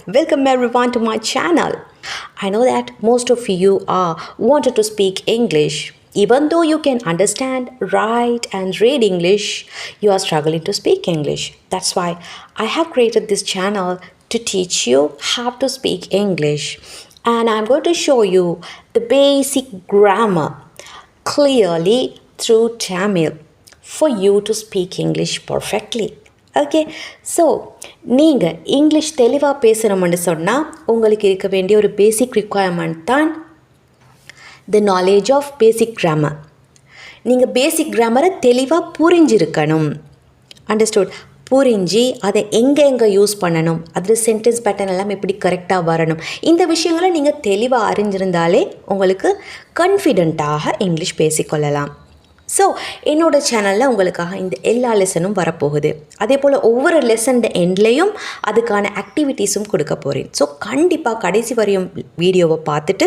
welcome everyone to my channel. I know that most of you are wanted to speak English. Even though you can understand, write and read English, you are struggling to speak English. That's why I have created this channel to teach you how to speak English. And I'm going to show you the basic grammar clearly through Tamil for you to speak English perfectly. Okay so நீங்கள் English தெளிவாக பேசுகிறோம்னு சொன்னால் உங்களுக்கு இருக்க வேண்டிய ஒரு basic requirement தான் the knowledge of basic grammar. நீங்கள் basic கிராமரை தெளிவாக புரிஞ்சிருக்கணும். அண்டர்ஸ்டுட்? புரிஞ்சு அதை எங்கே யூஸ் பண்ணணும், அதில் சென்டென்ஸ் பேட்டர்ன் எல்லாம் எப்படி கரெக்டாக வரணும், இந்த விஷயங்களை நீங்கள் தெளிவாக அறிஞ்சிருந்தாலே உங்களுக்கு கான்ஃபிடெண்ட்டாக இங்கிலீஷ் பேசிக்கொள்ளலாம். ஸோ என்னோடய சேனலில் உங்களுக்காக இந்த எல்லா லெசனும் வரப்போகுது. அதே போல் ஒவ்வொரு லெசன் எண்ட்லேயும் அதுக்கான ஆக்டிவிட்டீஸும் கொடுக்க போகிறேன். ஸோ கண்டிப்பாக கடைசி வரையும் வீடியோவை பார்த்துட்டு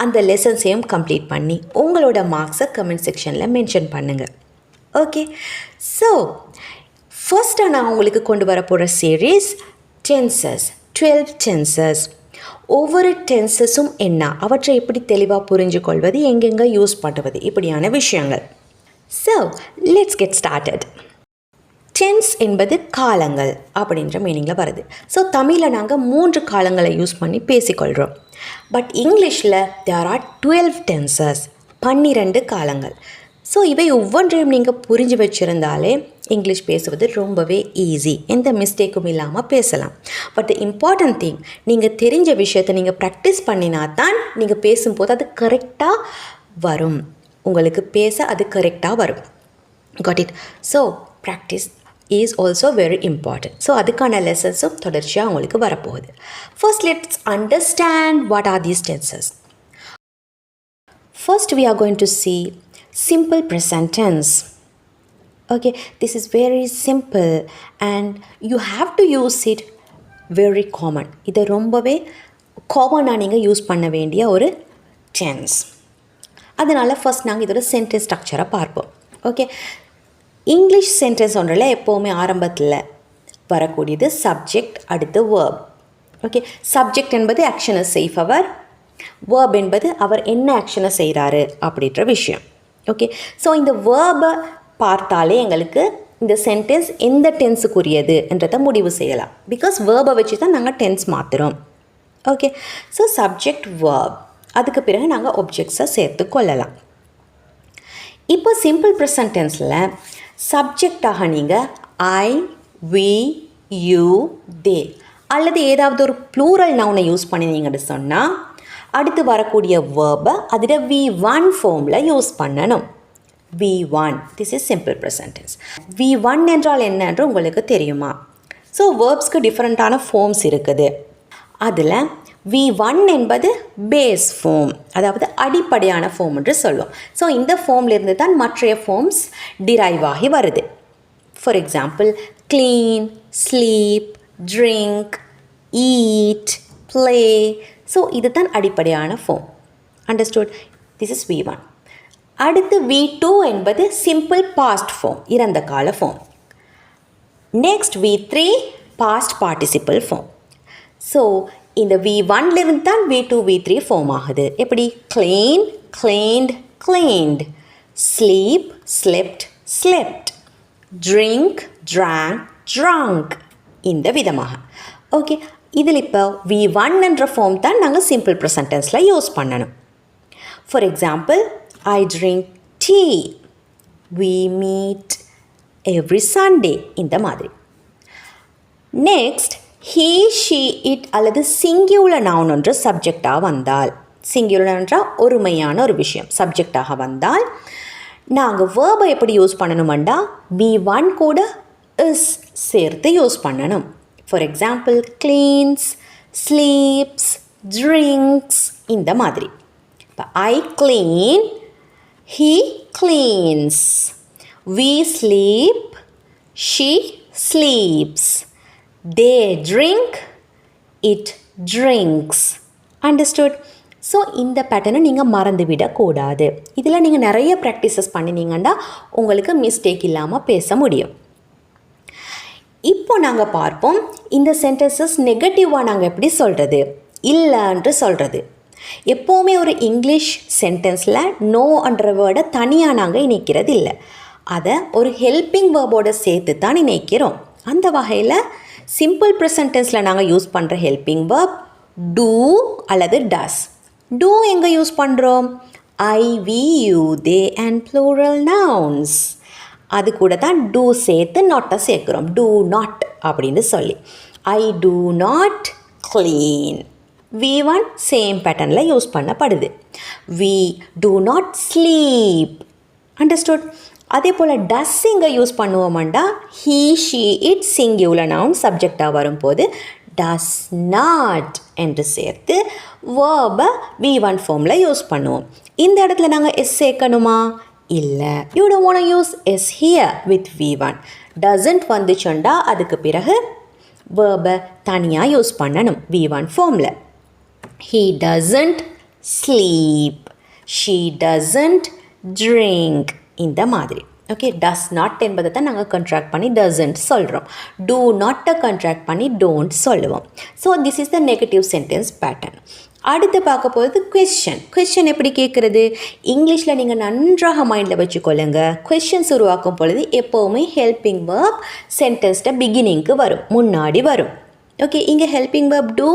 அந்த லெசன்ஸையும் கம்ப்ளீட் பண்ணி உங்களோட மார்க்ஸை கமெண்ட் செக்ஷனில் மென்ஷன் பண்ணுங்கள். ஓகே, ஸோ ஃபர்ஸ்ட்டாக நான் உங்களுக்கு கொண்டு வர போகிற சீரீஸ் டென்சஸ், 12 டென்சஸ். ஒவ்வொரு டென்சஸும் என்ன, அவற்றை எப்படி தெளிவாக புரிஞ்சு கொள்வது, எங்கெங்கே யூஸ் பண்ணுவது, இப்படியான விஷயங்கள். So let's get started. Tense என்பது காலங்கள் அப்படின்ற மீனிங்கில் வருது. ஸோ தமிழில் நாங்கள் 3 காலங்களை யூஸ் பண்ணி பேசிக்கொள்கிறோம். பட் இங்கிலீஷில் தேர் ஆர் 12 டென்சஸ், 12 காலங்கள். ஸோ இவை ஒவ்வொன்றையும் நீங்கள் புரிஞ்சு வச்சுருந்தாலே இங்கிலீஷ் பேசுவது ரொம்பவே ஈஸி, எந்த மிஸ்டேக்கும் இல்லாமல் பேசலாம். பட் இம்பார்ட்டன்ட் திங், நீங்கள் தெரிஞ்ச விஷயத்தை நீங்கள் ப்ராக்டிஸ் பண்ணினா தான் நீங்கள் பேசும்போது அது கரெக்டாக வரும், உங்களுக்கு பேச அது கரெக்டாக வரும். Got it? So practice is also very important. So அதுக்கான லெசன்ஸும் தொடர்ச்சியாக உங்களுக்கு வரப்போகுது. First let's understand what are these tenses. First we are going to see simple present tense. Okay, this is very simple and you have to use it very common. இது ரொம்பவே காமனாக நீங்கள் use பண்ண வேண்டிய ஒரு டென்ஸ். அதனால் first நாங்கள் இதோட சென்டென்ஸ் ஸ்ட்ரக்சரை பார்ப்போம். ஓகே, இங்கிலீஷ் சென்டென்ஸ் ஒன்றில் எப்போவுமே ஆரம்பத்தில் வரக்கூடியது சப்ஜெக்ட், அடுத்து வேர்ப். ஓகே, சப்ஜெக்ட் என்பது ஆக்ஷனை செய்பவர், வேர்ப் என்பது அவர் என்ன ஆக்ஷனை செய்கிறாரு அப்படின்ற விஷயம். ஓகே, ஸோ இந்த வேர்பை பார்த்தாலே எங்களுக்கு இந்த சென்டென்ஸ் எந்த டென்ஸுக்குரியது என்றதை முடிவு செய்யலாம். பிகாஸ் வேர்பை வச்சு தான் நாங்கள் டென்ஸ் மாற்றுறோம். ஓகே, ஸோ சப்ஜெக்ட், வேர்ப், அதுக்கு பிறகு நாங்கள் ஒப்ஜெக்ட்ஸை சேர்த்து கொள்ளலாம். இப்போ சிம்பிள் ப்ரெசன்ட் டென்ஸில் சப்ஜெக்டாக நீங்கள் ஐ, வி, யூ, தே அல்லது ஏதாவது ஒரு ப்ளூரல் நவுனை யூஸ் பண்ணினீங்கன்னு சொன்னால் அடுத்து வரக்கூடிய வேர்பை அதில் V1 ஃபார்மில் யூஸ் பண்ணணும். V1, this is simple present tense. V1 என்றால் என்னன்று உங்களுக்கு தெரியுமா? ஸோ வேர்ப்ஸ்க்கு டிஃப்ரெண்ட்டான ஃபார்ம்ஸ் இருக்குது. அதில் V1 என்பது பேஸ் ஃபார்ம், அதாவது அடிப்படையான ஃபார்ம் என்று சொல்லுவோம். ஸோ இந்த ஃபார்ம்லேருந்து தான் மற்ற ஃபார்ம்ஸ் டிரைவ் ஆகி வருது. For example clean, sleep, drink, eat, play. So இது தான் அடிப்படையான form. Understood? This is V1. அடுத்து V2 என்பது சிம்பிள் பாஸ்ட் ஃபார்ம், இறந்த கால form. Next V3 past participle form. So இந்த V1லிருந்து தான் V2, V3 ஃபார்ம் ஆகுது. எப்படி? Clean, cleaned, cleaned, sleep, slept, slept, drink, drank, drank, இந்த விதமாக. ஓகே, இதில் இப்போ V1 என்ற ஃபார்ம் தான் நாங்கள் சிம்பிள் ப்ரெசன்ட் டென்ஸில் யூஸ் பண்ணணும். For example I drink tea, we meet every Sunday, இந்த மாதிரி. நெக்ஸ்ட் he, she, it அல்லது சிங்குலர் நவுன் ஒன்று சப்ஜெக்டாக வந்தால், சிங்குலர் என்றால் ஒருமையான ஒரு விஷயம் சப்ஜெக்டாக வந்தால் நாங்கள் வேர்பை எப்படி யூஸ் பண்ணணுமெண்டா V1 கூட is சேர்த்து யூஸ் பண்ணணும். For example cleans, sleeps, drinks, இந்த மாதிரி. இப்போ I clean, he cleans, we sleep, she sleeps, they drink, it drinks. Understood? So இந்த பேட்டர்னை நீங்கள் மறந்துவிடக்கூடாது. இதில் நீங்கள் நிறைய ப்ராக்டிசஸ் பண்ணினீங்கன்னா உங்களுக்கு மிஸ்டேக் இல்லாமல் பேச முடியும். இப்போ நாங்கள் பார்ப்போம் இந்த சென்டென்சஸ் நெகட்டிவாக நாங்கள் எப்படி சொல்கிறது, இல்லைன்று சொல்கிறது. எப்போவுமே ஒரு இங்கிலீஷ் சென்டென்ஸில் நோன்ற வேர்டை தனியாக நாங்கள் இணைக்கிறது இல்லை, அதை ஒரு ஹெல்பிங் வேர்போடு சேர்த்து தான் இணைக்கிறோம். அந்த வகையில் சிம்பிள் ப்ரெசன்ட் டென்ஸில் நாங்கள் யூஸ் பண்ணுற ஹெல்பிங் வேர்ப் டூ அல்லது டஸ். டூ எங்கே யூஸ் பண்ணுறோம்? I, we, you, they and plural nouns. அது கூட தான் டூ சேர்த்து நாட்டை சேர்க்குறோம். டூ நாட் அப்படின்னு சொல்லி. I do not clean. V1 same பேட்டர்னில் யூஸ் பண்ணப்படுது. We do not sleep. Understood? அதே போல் டஸ் இங்கே யூஸ் பண்ணுவோமாண்டா he, she, it singular noun சப்ஜெக்டாக வரும்போது டஸ் நாட் என்று சேர்த்து வேர்பை V1 ஃபார்மில் யூஸ் பண்ணுவோம். இந்த இடத்துல நாங்கள் எஸ் சேர்க்கணுமா? இல்லை. You don't want to use S here with V1. Doesn't வந்துச்சுண்டா அதுக்கு பிறகு வேர்பை தனியாக யூஸ் பண்ணணும் V1 ஃபார்மில். He doesn't sleep. She doesn't drink. இந்த மாதிரி. ஓகே, டஸ் நாட் என்பதை தான் நாங்கள் கண்ட்ராக்ட் பண்ணி டசன்ட் சொல்கிறோம். டூ நாட்டை கண்ட்ராக்ட் பண்ணி டோன்ட் சொல்லுவோம். So this is the negative sentence pattern. அடுத்து பார்க்க போகிறது கொஸ்டின் எப்படி கேட்குறது? இங்கிலீஷில் நீங்கள் நன்றாக மைண்டில் வச்சுக்கொள்ளுங்க. கொஸ்டின்ஸ் உருவாக்கும் பொழுது எப்போவுமே ஹெல்பிங் வேர்ப் சென்டென்ஸ்ட பிகினிங்க்கு வரும், முன்னாடி வரும். ஓகே, இங்கே ஹெல்பிங் வேர்ப் டூ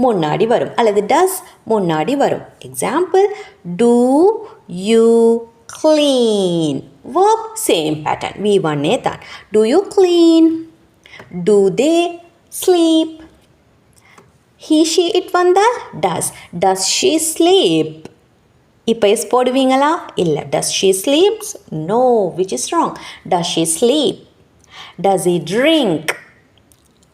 முன்னாடி வரும் அல்லது டஸ் முன்னாடி வரும். Example, do you clean. Verb same pattern, V1 தான். Do you clean. Do they sleep. He, she, it வந்தால் டஸ். Does she sleep. இப்போ எஸ் போடுவீங்களா? இல்லை. Does she sleeps? No, which is wrong. Does she sleep. Does he drink?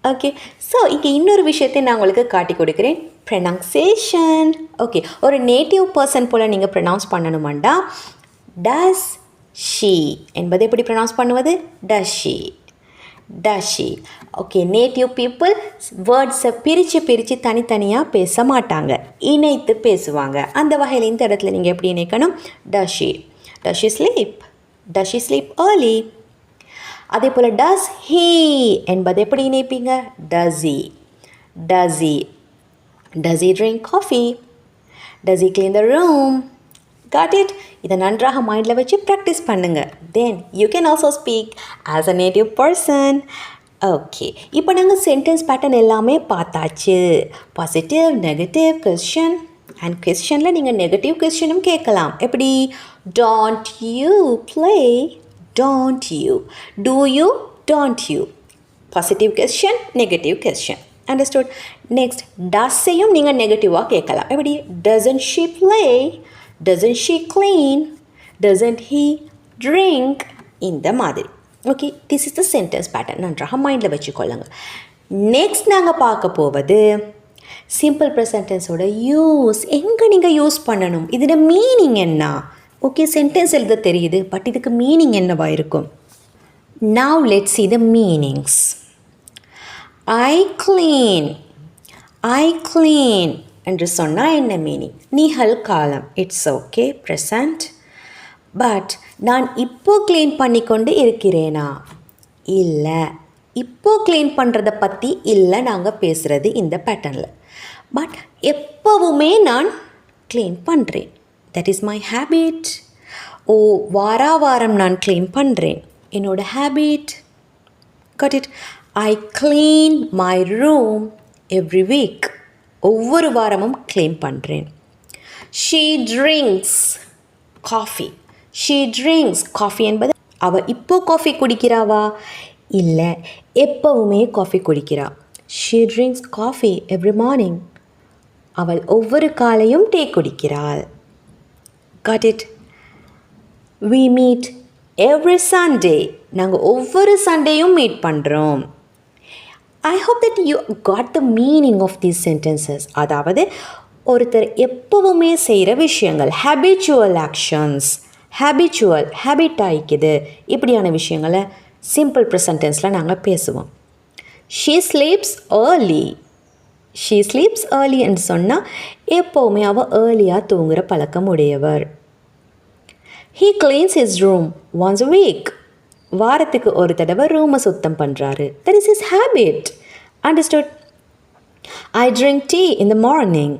Okay, so இங்கே இன்னொரு விஷயத்தை நான் உங்களுக்கு காட்டி கொடுக்குறேன், ப்ரொனவுன்சியேஷன். ஓகே, ஒரு நேட்டிவ் பர்சன் போல் நீங்கள் ப்ரொனவுன்ஸ் பண்ணணுமாண்டா டஸ் ஷீ என்பதை எப்படி ப்ரொனவுன்ஸ் பண்ணுவது? Does she, does she. Okay, native people வேர்ட்ஸை பிரித்து தனித்தனியாக பேச மாட்டாங்க, இணைத்து பேசுவாங்க. அந்த வகையில் இந்த இடத்துல நீங்கள் எப்படி இணைக்கணும்? Does she. Does she sleep? Does she sleep early? அதே போல் டஸ் ஹீ என்பது எப்படி இணைப்பீங்க? Does he. Does he. Does he drink coffee? Does he clean the room? Got it? இதை நன்றாக மைண்டில் வச்சு ப்ராக்டிஸ் பண்ணுங்கள். Then you can also speak as a native person. Okay, இப்போ நாங்கள் சென்டென்ஸ் பேட்டர்ன் எல்லாமே பார்த்தாச்சு. Positive, negative, question. அண்ட் கொஸ்டினில் நீங்கள் நெகட்டிவ் கொஸ்டினும் கேட்கலாம். எப்படி? Don't you play? Don't you? Do you? Don't you? Positive question, negative question. Understood? Next, does-ஐயும் நீங்கள் நெகட்டிவாக கேட்கலாம். எப்படி? Doesn't she play? Doesn't she clean? Doesn't he drink? இந்த மாதிரி. Okay, this is the sentence pattern. நன்றாக மைண்டில் வச்சுக்கொள்ளுங்க. நெக்ஸ்ட் நாங்கள் பார்க்க போவது சிம்பிள் ப்ரெசன்ட் டென்ஸோட யூஸ். எங்கே நீங்கள் யூஸ் பண்ணணும், இதோட மீனிங் என்ன? ஓகே, சென்டென்ஸ் எழுத தெரியுது, பட் இதுக்கு மீனிங் என்னவா இருக்கும்? Now let's see the meanings. I clean. I clean என்று சொன்னால் என்ன மீனிங்? நிகழ்காலம். It's okay, present. பட் நான் இப்போ க்ளீன் பண்ணி கொண்டு இருக்கிறேனா? இல்லை. இப்போ க்ளீன் பண்ணுறதை பற்றி இல்லை நாங்கள் பேசுகிறது இந்த பேட்டர்னில். பட் எப்போவுமே நான் க்ளீன் பண்ணுறேன். That is my habit. ஓ, வாரம் நான் க்ளீன் பண்ணுறேன், என்னோட habit. Got it? I clean my room every week. ஒவ்வொரு வாரமும் க்ளீன் பண்ணுறேன். She drinks coffee. She drinks coffee என்பது அவள் இப்போ காஃபி குடிக்கிறாவா? இல்லை, எப்போவுமே காஃபி குடிக்கிறா. She drinks coffee every morning. அவள் ஒவ்வொரு காலையும் டீ குடிக்கிறாள். Got it? We meet every Sunday. நாங்கள் ஒவ்வொரு சண்டேயும் மீட் பண்ணுறோம். I hope that you got the meaning of these sentences. அதாவது ஒருத்தர் எப்போவுமே செய்கிற விஷயங்கள், habitual actions, ஹேபிட் ஆகிக்குது, இப்படியான விஷயங்களை சிம்பிள் ப்ரெசன்ட் டென்ஸில் நாங்கள் பேசுவோம். She sleeps early. She sleeps ஏர்லின்னு சொன்னால் எப்போவுமே அவள் ஏர்லியாக தூங்குகிற பழக்கம் உடையவர். He cleans his room once a week. வாரத்துக்கு ஒரு தடவை ரூமை சுத்தம் பண்ணுறாரு. That is his habit. Understood? I drink tea in the morning.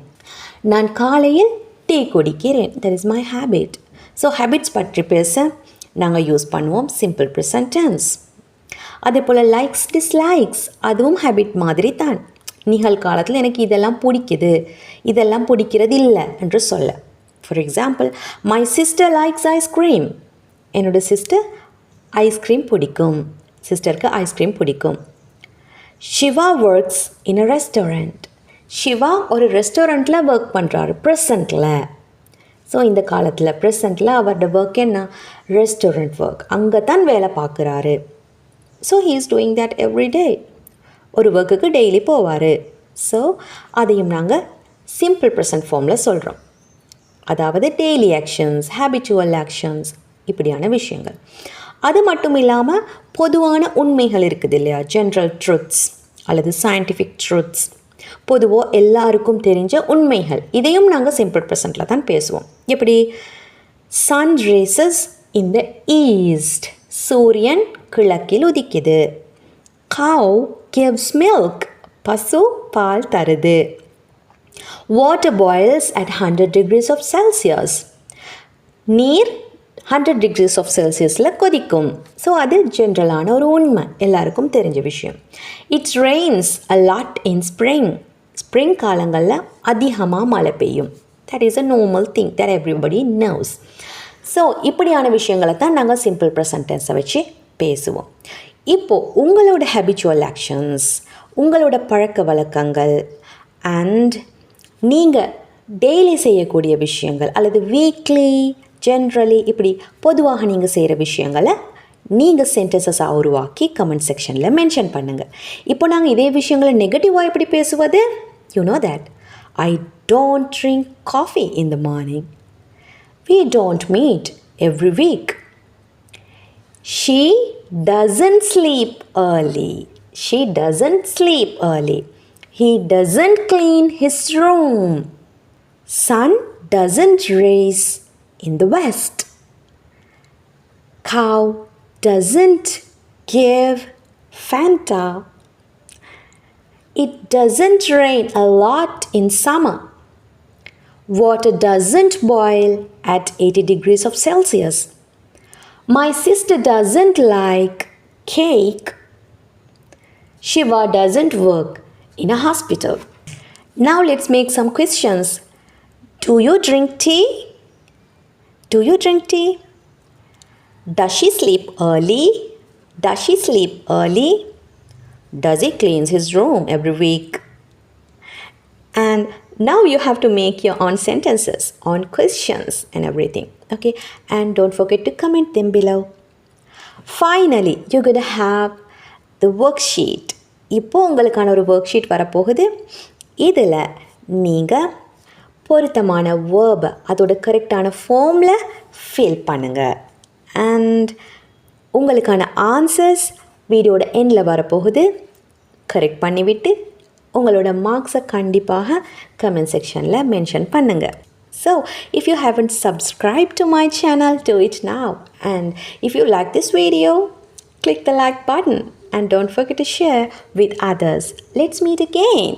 நான் காலையில் டீ குடிக்கிறேன். That is my habit. So habits பற்றி பேச நாங்கள் யூஸ் பண்ணுவோம் சிம்பிள் ப்ரெசன்ட் டென்ஸ். அதே போல் லைக்ஸ் டிஸ்லைக்ஸ் அதுவும் ஹேபிட் மாதிரி தான். நிகழ்காலத்தில் எனக்கு இதெல்லாம் பிடிக்குது, இதெல்லாம் பிடிக்கிறது இல்லை என்று சொல்ல. For example, my sister likes ice cream. என்னோடய சிஸ்டர் ஐஸ்கிரீம் பிடிக்கும். சிஸ்டருக்கு ஐஸ்கிரீம் பிடிக்கும். Shiva works in a restaurant. Shiva ஒரு ரெஸ்டாரண்ட்டில் ஒர்க் பண்ணுறாரு ப்ரெசண்ட்டில். ஸோ இந்த காலத்தில் ப்ரெசண்ட்டில் அவரோட ஒர்க் என்ன? Restaurant work. அங்கே தான் வேலை பார்க்குறாரு. So he is doing that every day. ஒரு ஒர்க்குக்கு டெய்லி போவார். ஸோ அதையும் நாங்கள் சிம்பிள் ப்ரெசன்ட் ஃபார்மில் சொல்கிறோம். அதாவது டெய்லி ஆக்ஷன்ஸ், ஹேபிச்சுவல் ஆக்ஷன்ஸ், இப்படியான விஷயங்கள். அது மட்டும் இல்லாமல் பொதுவான உண்மைகள் இருக்குது இல்லையா, ஜென்ரல் ட்ருத்ஸ் அல்லது சயின்டிஃபிக் ட்ருத்ஸ், பொதுவாக எல்லாருக்கும் தெரிஞ்ச உண்மைகள், இதையும் நாங்கள் சிம்பிள் ப்ரெசண்ட்டில் தான் பேசுவோம். எப்படி? சன் ரேசஸ் இன் த ஈஸ்ட். சூரியன் கிழக்கில் உதிக்குது. கவ் கிவ்ஸ் மில்க். பசு பால் தருது. Water boils at 100 degrees of Celsius. நீர் 100 degrees of Celsiusல கொதிக்கும். ஸோ அது ஜென்ரலான ஒரு உண்மை, எல்லாருக்கும் தெரிஞ்ச விஷயம். It's Reigns a lot in spring. Spring காலங்களில் அதிகமாக மழை பெய்யும். That is a normal thing that everybody knows. So இப்படியான விஷயங்களை தான் நாங்கள் சிம்பிள் ப்ரெசன்ட் டென்ஸை வச்சு பேசுவோம். இப்போது உங்களோட ஹேபிச்சுவல் ஆக்ஷன்ஸ், உங்களோட பழக்க வழக்கங்கள் அண்ட் நீங்கள் டெய்லி செய்யக்கூடிய விஷயங்கள் அல்லது வீக்லி ஜென்ரலி இப்படி பொதுவாக நீங்கள் செய்கிற விஷயங்களை நீங்கள் சென்டென்சஸாக உருவாக்கி கமெண்ட் செக்ஷனில் மென்ஷன் பண்ணுங்கள். இப்போ நாங்கள் இதே விஷயங்களை நெகட்டிவாக எப்படி பேசுவது? You know that I don't drink coffee in the morning. We don't meet every week. She doesn't sleep early. She doesn't sleep early. He doesn't clean his room. Sun doesn't rise in the west. Cow doesn't give Fanta. It doesn't rain a lot in summer. Water doesn't boil at 80 degrees of Celsius. My sister doesn't like cake. Shiva doesn't work in a hospital. Now let's make some questions. Do you drink tea? Do you drink tea? Does she sleep early? Does she sleep early? Does he clean his room every week? And now you have to make your own sentences on questions and everything. Okay? And don't forget to comment them below. Finally, you're going to have the worksheet. இப்போது உங்களுக்கான ஒரு work sheet வரப்போகுது. இதில் நீங்கள் பொருத்தமான வேர்பை அதோட கரெக்டான ஃபார்மில் ஃபில் பண்ணுங்கள். அண்ட் உங்களுக்கான ஆன்சர்ஸ் வீடியோட எண்டில் வரப்போகுது. கரெக்ட் பண்ணிவிட்டு உங்களோட மார்க்ஸை கண்டிப்பாக கமெண்ட் செக்ஷனில் மென்ஷன் பண்ணுங்கள். So, if you haven't subscribed to my channel, do it now. And if you like this video, click the like button. And don't forget to share with others. Let's meet again.